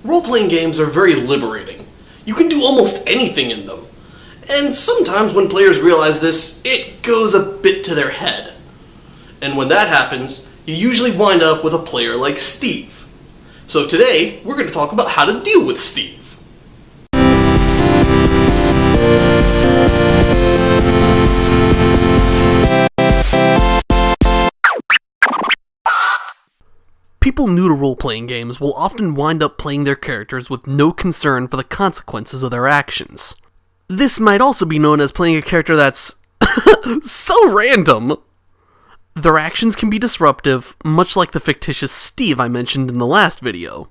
Role-playing games are very liberating. You can do almost anything in them. And sometimes when players realize this, it goes a bit to their head. And when that happens, you usually wind up with a player like Steve. So today, we're going to talk about how to deal with Steve. People new to role-playing games will often wind up playing their characters with no concern for the consequences of their actions. This might also be known as playing a character that's so random. Their actions can be disruptive, much like the fictitious Steve I mentioned in the last video.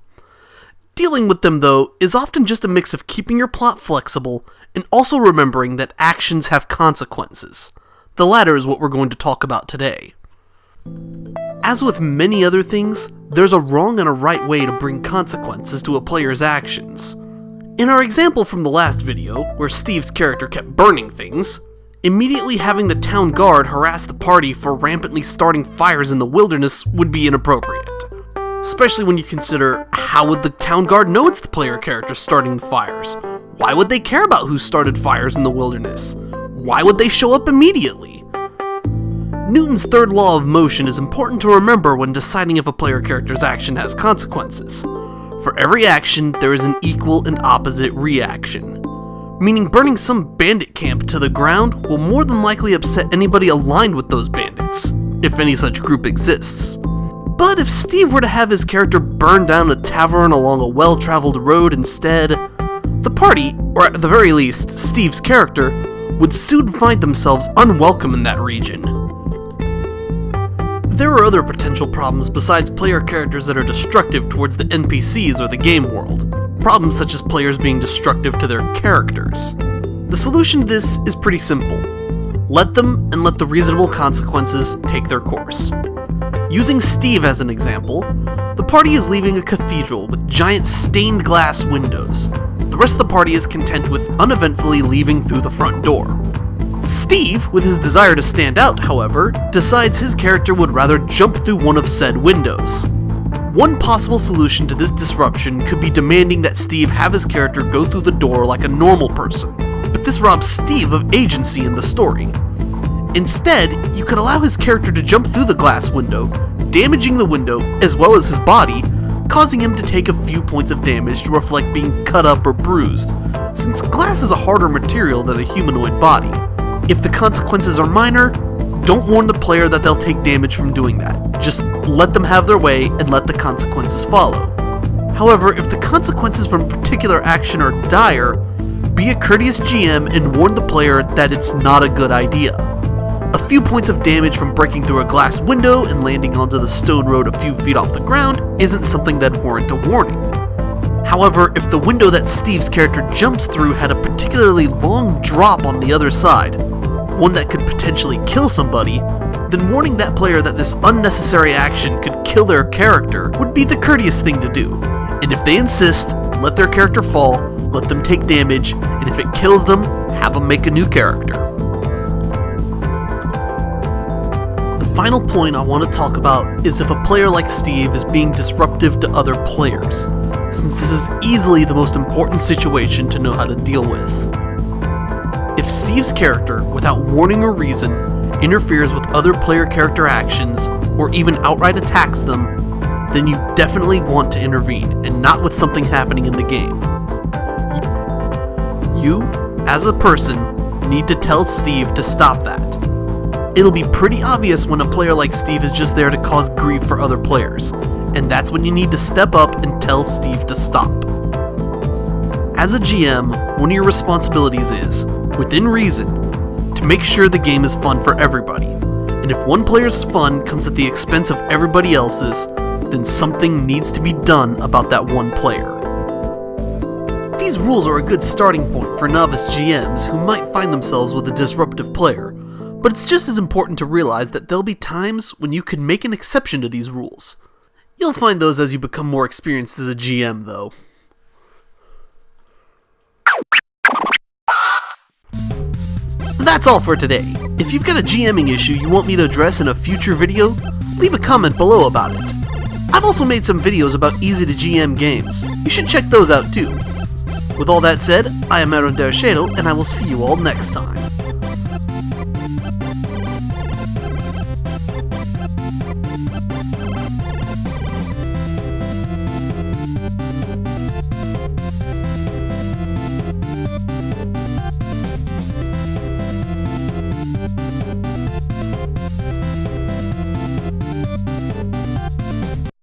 Dealing with them, though, is often just a mix of keeping your plot flexible and also remembering that actions have consequences. The latter is what we're going to talk about today. As with many other things, there's a wrong and a right way to bring consequences to a player's actions. In our example from the last video, where Steve's character kept burning things, immediately having the town guard harass the party for rampantly starting fires in the wilderness would be inappropriate. Especially when you consider, how would the town guard know it's the player character starting the fires? Why would they care about who started fires in the wilderness? Why would they show up immediately? Newton's third law of motion is important to remember when deciding if a player character's action has consequences. For every action, there is an equal and opposite reaction. Meaning burning some bandit camp to the ground will more than likely upset anybody aligned with those bandits, if any such group exists. But if Steve were to have his character burn down a tavern along a well-traveled road instead, the party, or at the very least, Steve's character, would soon find themselves unwelcome in that region. There are other potential problems besides player characters that are destructive towards the NPCs or the game world. Problems such as players being destructive to their characters. The solution to this is pretty simple. Let them and let the reasonable consequences take their course. Using Steve as an example, the party is leaving a cathedral with giant stained glass windows. The rest of the party is content with uneventfully leaving through the front door. Steve, with his desire to stand out, however, decides his character would rather jump through one of said windows. One possible solution to this disruption could be demanding that Steve have his character go through the door like a normal person, but this robs Steve of agency in the story. Instead, you could allow his character to jump through the glass window, damaging the window as well as his body, causing him to take a few points of damage to reflect being cut up or bruised, since glass is a harder material than a humanoid body. If the consequences are minor, don't warn the player that they'll take damage from doing that. Just let them have their way and let the consequences follow. However, if the consequences from a particular action are dire, be a courteous GM and warn the player that it's not a good idea. A few points of damage from breaking through a glass window and landing onto the stone road a few feet off the ground isn't something that'd warrant a warning. However, if the window that Steve's character jumps through had a particularly long drop on the other side, one that could potentially kill somebody, then warning that player that this unnecessary action could kill their character would be the courteous thing to do. And if they insist, let their character fall, let them take damage, and if it kills them, have them make a new character. The final point I want to talk about is if a player like Steve is being disruptive to other players, since this is easily the most important situation to know how to deal with. If Steve's character, without warning or reason, interferes with other player character actions, or even outright attacks them, then you definitely want to intervene, and not with something happening in the game. You, as a person, need to tell Steve to stop that. It'll be pretty obvious when a player like Steve is just there to cause grief for other players, and that's when you need to step up and tell Steve to stop. As a GM, one of your responsibilities is, within reason, to make sure the game is fun for everybody, and if one player's fun comes at the expense of everybody else's, then something needs to be done about that one player. These rules are a good starting point for novice GMs who might find themselves with a disruptive player, but it's just as important to realize that there'll be times when you can make an exception to these rules. You'll find those as you become more experienced as a GM, though. That's all for today. If you've got a GMing issue you want me to address in a future video, leave a comment below about it. I've also made some videos about easy to GM games. You should check those out too. With all that said, I am Aaron Der Schädel, and I will see you all next time.